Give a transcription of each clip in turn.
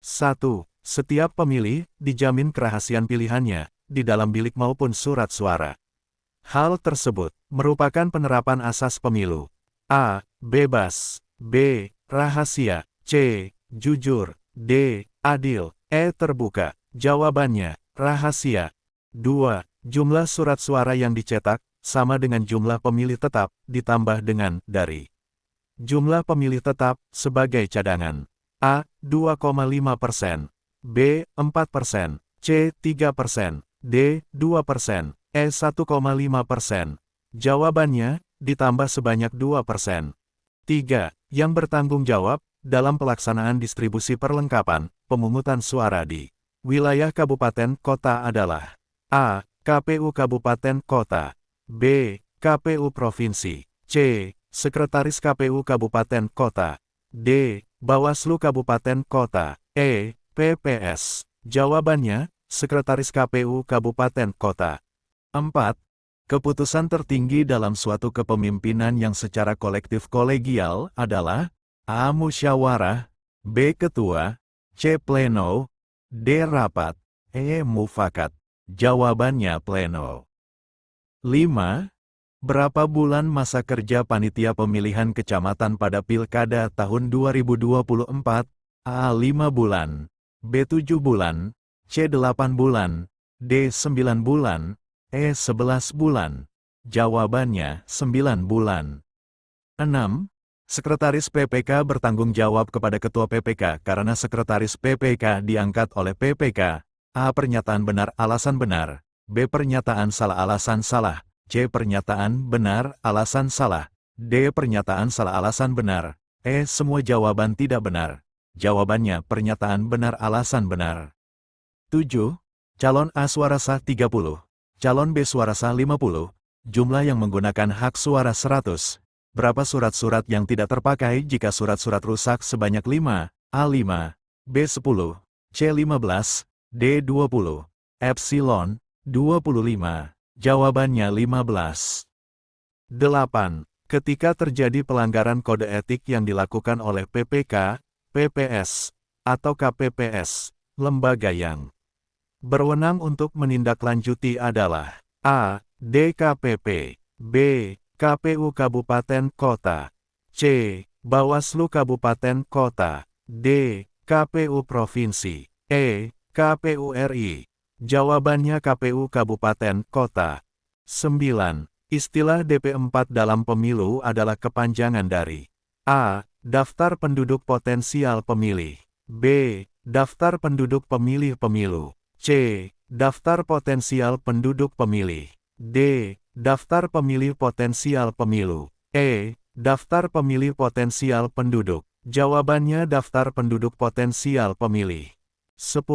1. Setiap pemilih dijamin kerahasiaan pilihannya, di dalam bilik maupun surat suara. Hal tersebut merupakan penerapan asas pemilu. A. Bebas. B. Rahasia. C. Jujur. D. Adil. E. Terbuka. Jawabannya, rahasia. 2. Jumlah surat suara yang dicetak, sama dengan jumlah pemilih tetap, ditambah dengan dari jumlah pemilih tetap, sebagai cadangan. A. 2,5%. B. 4%. C. 3%. D. 2%. E. 1,5%. Jawabannya, ditambah sebanyak 2%. 3. Yang bertanggung jawab, dalam pelaksanaan distribusi perlengkapan, pemungutan suara di wilayah kabupaten kota adalah A. KPU Kabupaten Kota. B. KPU Provinsi. C. Sekretaris KPU Kabupaten Kota. D. Bawaslu Kabupaten Kota. E. PPS. Jawabannya, Sekretaris KPU Kabupaten Kota. 4. Keputusan tertinggi dalam suatu kepemimpinan yang secara kolektif kolegial adalah A. Musyawarah. B. Ketua. C. Pleno. D. Rapat. E. Mufakat. Jawabannya pleno. 5. Berapa bulan masa kerja panitia pemilihan kecamatan pada Pilkada tahun 2024? A. 5 bulan. B. 7 bulan. C. 8 bulan. D. 9 bulan. E. 11 bulan. Jawabannya, 9 bulan. 6. Sekretaris PPK bertanggung jawab kepada Ketua PPK karena Sekretaris PPK diangkat oleh PPK. A. Pernyataan benar alasan benar. B. Pernyataan salah alasan salah. C. Pernyataan benar alasan salah. D. Pernyataan salah alasan benar. E. Semua jawaban tidak benar. Jawabannya pernyataan benar alasan benar. 7. Calon A suara sah 30. Calon B suara sah 50. Jumlah yang menggunakan hak suara 100. Berapa surat-surat yang tidak terpakai jika surat-surat rusak sebanyak 5? A. 5. B. 10. C. 15. D. 20. Epsilon. 25. Jawabannya 15. 8. Ketika terjadi pelanggaran kode etik yang dilakukan oleh PPK, PPS, atau KPPS, lembaga yang berwenang untuk menindaklanjuti adalah A. DKPP. B. KPU Kabupaten Kota. C. Bawaslu Kabupaten Kota. D. KPU Provinsi. E. KPU RI. Jawabannya KPU Kabupaten Kota. 9. Istilah DP4 dalam pemilu adalah kepanjangan dari A. Daftar penduduk potensial pemilih. B. Daftar penduduk pemilih pemilu. C. Daftar potensial penduduk pemilih. D. Daftar pemilih potensial pemilu. E. Daftar pemilih potensial penduduk. Jawabannya daftar penduduk potensial pemilih. 10.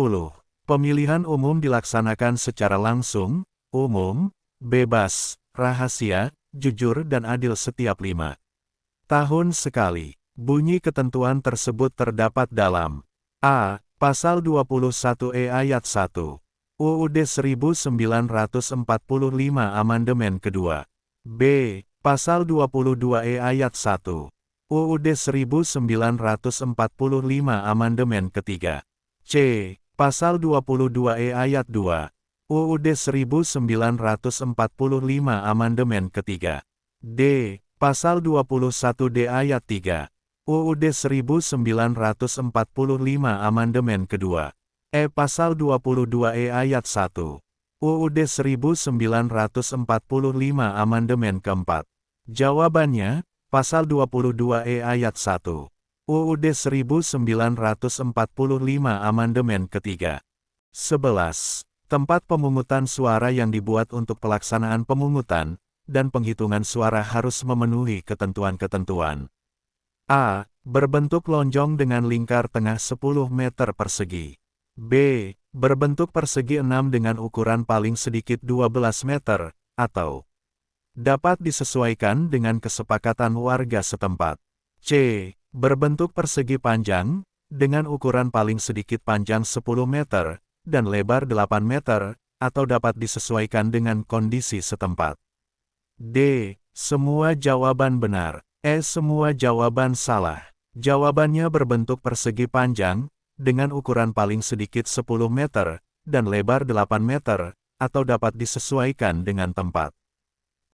Pemilihan umum dilaksanakan secara langsung, umum, bebas, rahasia, jujur dan adil setiap 5 tahun sekali. Bunyi ketentuan tersebut terdapat dalam A. Pasal 21E ayat 1. UUD 1945 Amandemen Kedua. B. Pasal 22E ayat 1. UUD 1945 Amandemen Ketiga. C. Pasal 22E ayat 2. UUD 1945 Amandemen Ketiga. D. Pasal 21D ayat 3. UUD 1945 Amandemen Kedua. E. Pasal 22E ayat 1. UUD 1945 Amandemen Keempat. Jawabannya, Pasal 22E ayat 1. UUD 1945 Amandemen Ketiga. 11. Tempat pemungutan suara yang dibuat untuk pelaksanaan pemungutan dan penghitungan suara harus memenuhi ketentuan-ketentuan. A. Berbentuk lonjong dengan lingkar tengah 10 meter persegi. B. Berbentuk persegi 6 dengan ukuran paling sedikit 12 meter, atau dapat disesuaikan dengan kesepakatan warga setempat. C. Berbentuk persegi panjang, dengan ukuran paling sedikit panjang 10 meter, dan lebar 8 meter, atau dapat disesuaikan dengan kondisi setempat. D. Semua jawaban benar. E. Semua jawaban salah. Jawabannya berbentuk persegi panjang, dengan ukuran paling sedikit 10 meter, dan lebar 8 meter, atau dapat disesuaikan dengan tempat.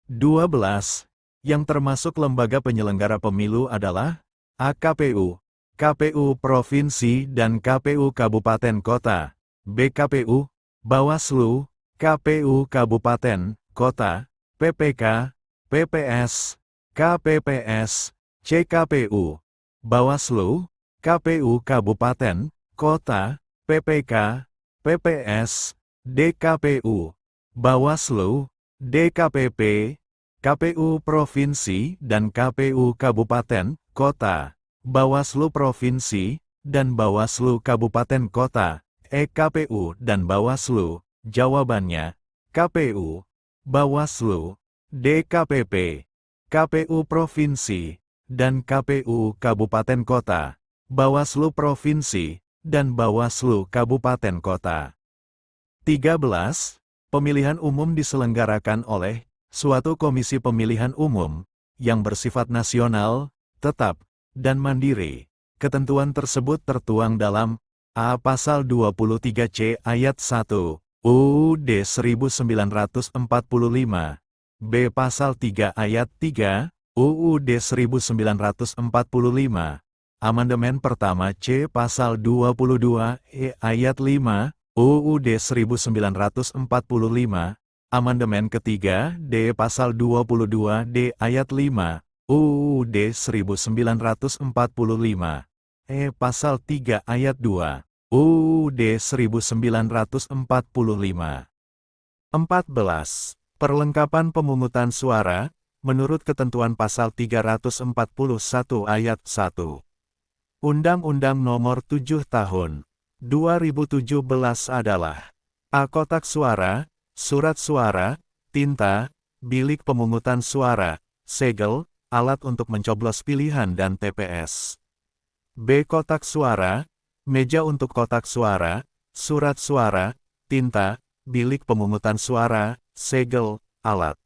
12. Yang termasuk lembaga penyelenggara pemilu adalah A. KPU, KPU Provinsi dan KPU Kabupaten Kota, B. KPU, Bawaslu, KPU Kabupaten, Kota, PPK, PPS, KPPS, C. KPU, Bawaslu, KPU Kabupaten, Kota, PPK, PPS, DKPU, Bawaslu, DKPP, KPU Provinsi dan KPU Kabupaten, Kota, Bawaslu Provinsi, dan Bawaslu Kabupaten Kota, KPU dan Bawaslu. Jawabannya, KPU, Bawaslu, DKPP, KPU Provinsi, dan KPU Kabupaten Kota, Bawaslu Provinsi, dan Bawaslu Kabupaten Kota. 13. Pemilihan umum diselenggarakan oleh suatu komisi pemilihan umum yang bersifat nasional, tetap, dan mandiri. Ketentuan tersebut tertuang dalam A. Pasal 23C Ayat 1, UUD 1945, B. Pasal 3 Ayat 3, UUD 1945, Amandemen Pertama C. Pasal 22E Ayat 5, UUD 1945, Amandemen Ketiga D. Pasal 22D Ayat 5, UUD 1945, Pasal 3 Ayat 2, UUD 1945. 14. Perlengkapan pemungutan suara, menurut ketentuan Pasal 341 Ayat 1. Undang-Undang Nomor 7 Tahun 2017 adalah A. Kotak suara, surat suara, tinta, bilik pemungutan suara, segel, alat untuk mencoblos pilihan dan TPS. B. Kotak suara, meja untuk kotak suara, surat suara, tinta, bilik pemungutan suara, segel, alat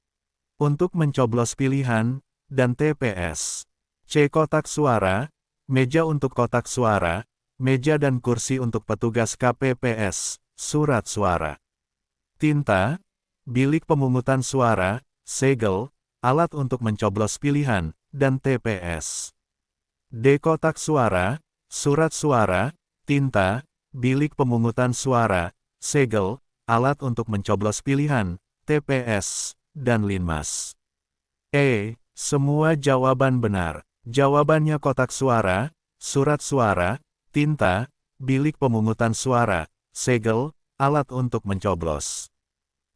untuk mencoblos pilihan, dan TPS. C. Kotak suara, meja untuk kotak suara, meja dan kursi untuk petugas KPPS, surat suara. Tinta, bilik pemungutan suara, segel, alat untuk mencoblos pilihan, dan TPS. D. Kotak suara, surat suara, tinta, bilik pemungutan suara, segel, alat untuk mencoblos pilihan, TPS, dan Linmas. Semua jawaban benar. Jawabannya kotak suara, surat suara, tinta, bilik pemungutan suara, segel, alat untuk mencoblos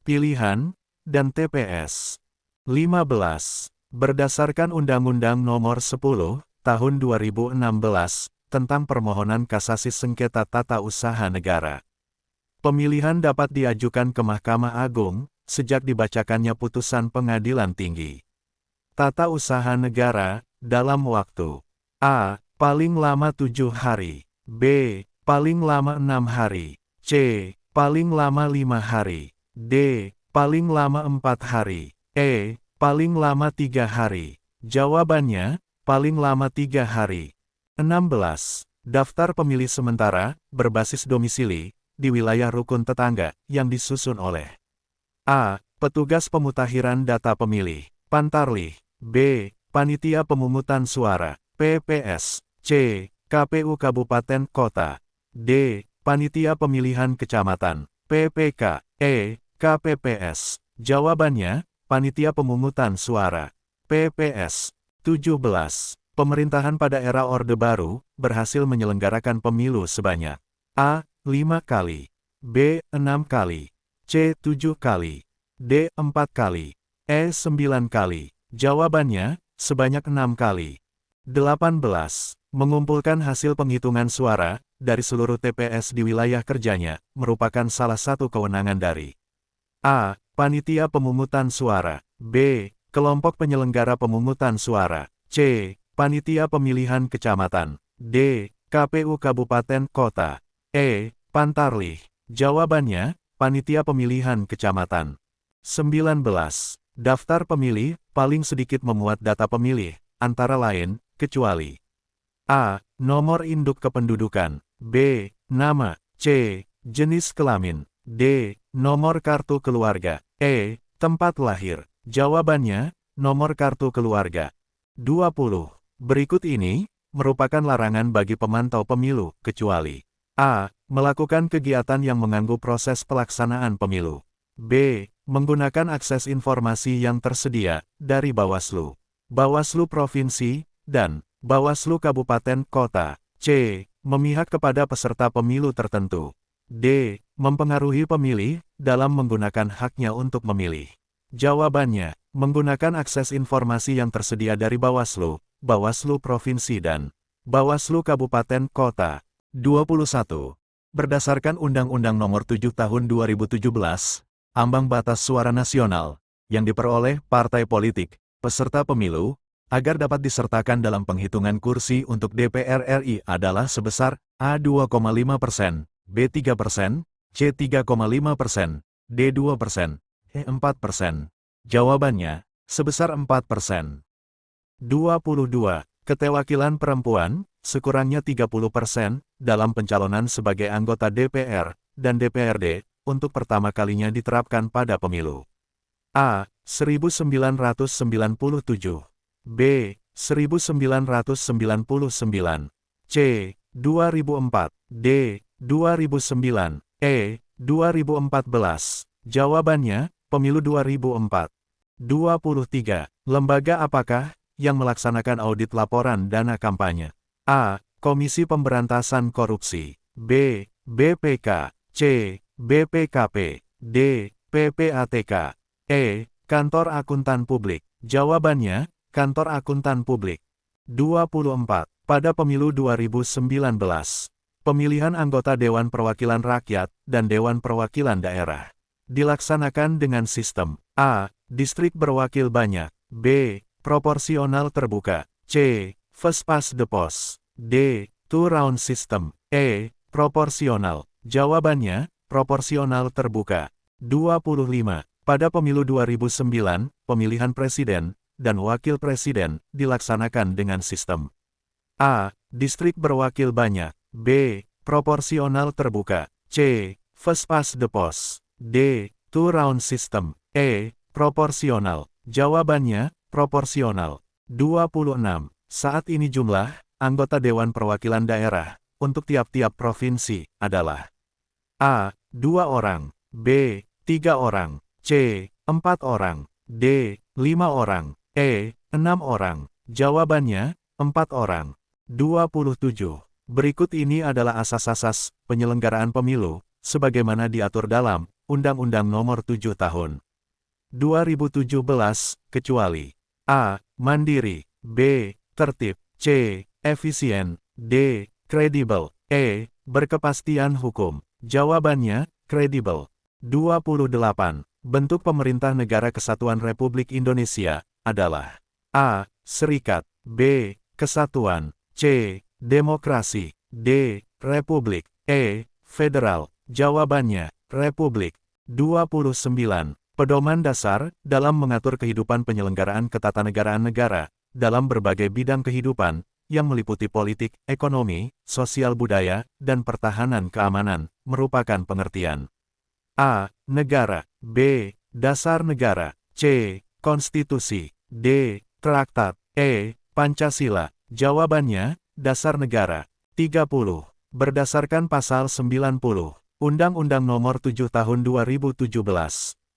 pilihan, dan TPS. 15. Berdasarkan Undang-Undang Nomor 10, Tahun 2016, tentang permohonan kasasi sengketa tata usaha negara. Pemilihan dapat diajukan ke Mahkamah Agung, sejak dibacakannya putusan Pengadilan Tinggi Tata Usaha Negara, dalam waktu A. Paling lama 7 hari, B. Paling lama 6 hari, C. Paling lama 5 hari, D. Paling lama 4 hari, Paling lama 3 hari. Jawabannya, paling lama 3 hari. 16. Daftar pemilih sementara, berbasis domisili, di wilayah rukun tetangga, yang disusun oleh A. Petugas pemutakhiran data pemilih, Pantarlih, B. Panitia Pemungutan Suara, PPS, C. KPU Kabupaten Kota, D. Panitia Pemilihan Kecamatan, PPK, KPPS. Jawabannya, Panitia Pemungutan Suara, PPS. 17. Pemerintahan pada era Orde Baru, berhasil menyelenggarakan pemilu sebanyak A. 5 kali, B. 6 kali, C. 7 kali, D. 4 kali, 9 kali. Jawabannya, sebanyak 6 kali. 18. Mengumpulkan hasil penghitungan suara, dari seluruh TPS di wilayah kerjanya, merupakan salah satu kewenangan dari A. Panitia Pemungutan Suara, B. Kelompok penyelenggara pemungutan suara, C. Panitia Pemilihan Kecamatan, D. KPU Kabupaten Kota, Pantarlih. Jawabannya, Panitia Pemilihan Kecamatan. 19. Daftar pemilih, paling sedikit memuat data pemilih, antara lain, kecuali A. Nomor induk kependudukan, B. Nama. C. Jenis kelamin. D. Nomor kartu keluarga. E. Tempat lahir. Jawabannya, nomor kartu keluarga. 20. Berikut ini merupakan larangan bagi pemantau pemilu, kecuali A. Melakukan kegiatan yang mengganggu proses pelaksanaan pemilu. B. Menggunakan akses informasi yang tersedia dari Bawaslu, Bawaslu Provinsi, dan Bawaslu Kabupaten Kota. C. Memihak kepada peserta pemilu tertentu. D. Mempengaruhi pemilih dalam menggunakan haknya untuk memilih. Jawabannya, menggunakan akses informasi yang tersedia dari Bawaslu, Bawaslu Provinsi dan Bawaslu Kabupaten Kota. 21. Berdasarkan Undang-Undang Nomor 7 Tahun 2017, ambang batas suara nasional yang diperoleh partai politik peserta pemilu agar dapat disertakan dalam penghitungan kursi untuk DPR RI adalah sebesar A 2,5%, B 3%, C 3,5%, D 2%, E 4%. Jawabannya, sebesar 4%. 22. Keterwakilan perempuan, sekurangnya 30%, dalam pencalonan sebagai anggota DPR dan DPRD, untuk pertama kalinya diterapkan pada pemilu. A. 1997. B. 1999. C. 2004. D. 2009. E. 2014. Jawabannya, pemilu 2004. 23. Lembaga apakah yang melaksanakan audit laporan dana kampanye? A. Komisi Pemberantasan Korupsi. B. BPK. C. BPKP. D. PPATK. E. Kantor Akuntan Publik. Jawabannya, Kantor Akuntan Publik. 24. Pada pemilu 2019, pemilihan anggota Dewan Perwakilan Rakyat dan Dewan Perwakilan Daerah dilaksanakan dengan sistem A. Distrik berwakil banyak. B. Proporsional terbuka. C. First past the post. D. Two-round system. E. Proporsional. Jawabannya, proporsional terbuka. 25. Pada pemilu 2009, pemilihan presiden dan wakil presiden dilaksanakan dengan sistem A. Distrik berwakil banyak. B. Proporsional terbuka. C. First past the post. D. Two-round system. E. Proporsional. Jawabannya, proporsional. 26. Saat ini jumlah anggota Dewan Perwakilan Daerah untuk tiap-tiap provinsi adalah A. 2 orang. B. 3 orang. C. 4 orang. D. 5 orang. E. 6 orang. Jawabannya, 4 orang. 27. Berikut ini adalah asas-asas penyelenggaraan pemilu, sebagaimana diatur dalam Undang-Undang Nomor 7 Tahun 2017, kecuali A. Mandiri. B. Tertib. C. Efisien. D. Kredibel. E. Berkepastian hukum. Jawabannya, kredibel. 28. Bentuk pemerintah negara kesatuan Republik Indonesia adalah A. Serikat. B. Kesatuan. C. Demokrasi. D. Republik. E. Federal. Jawabannya, Republik. 29. Pedoman dasar dalam mengatur kehidupan penyelenggaraan ketatanegaraan negara dalam berbagai bidang kehidupan yang meliputi politik, ekonomi, sosial budaya, dan pertahanan keamanan merupakan pengertian A. Negara. B. Dasar negara. C. Konstitusi. D. Traktat. E. Pancasila. Jawabannya, dasar negara. 30. Berdasarkan pasal 90 Undang-Undang Nomor 7 Tahun 2017,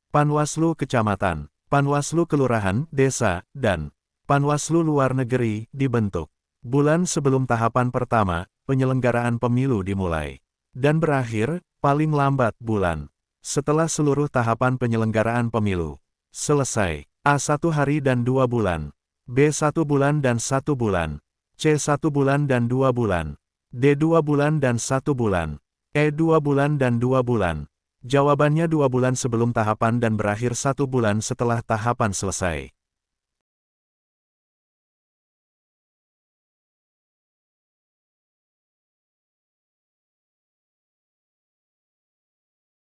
Panwaslu Kecamatan, Panwaslu Kelurahan, Desa, dan Panwaslu Luar Negeri dibentuk bulan sebelum tahapan pertama penyelenggaraan pemilu dimulai dan berakhir paling lambat bulan setelah seluruh tahapan penyelenggaraan pemilu selesai. A. 1 hari dan 2 bulan. B. 1 bulan dan 1 bulan. C. 1 bulan dan 2 bulan. D. 2 bulan dan 1 bulan. E. 2 bulan dan 2 bulan. Jawabannya 2 bulan sebelum tahapan dan berakhir 1 bulan setelah tahapan selesai.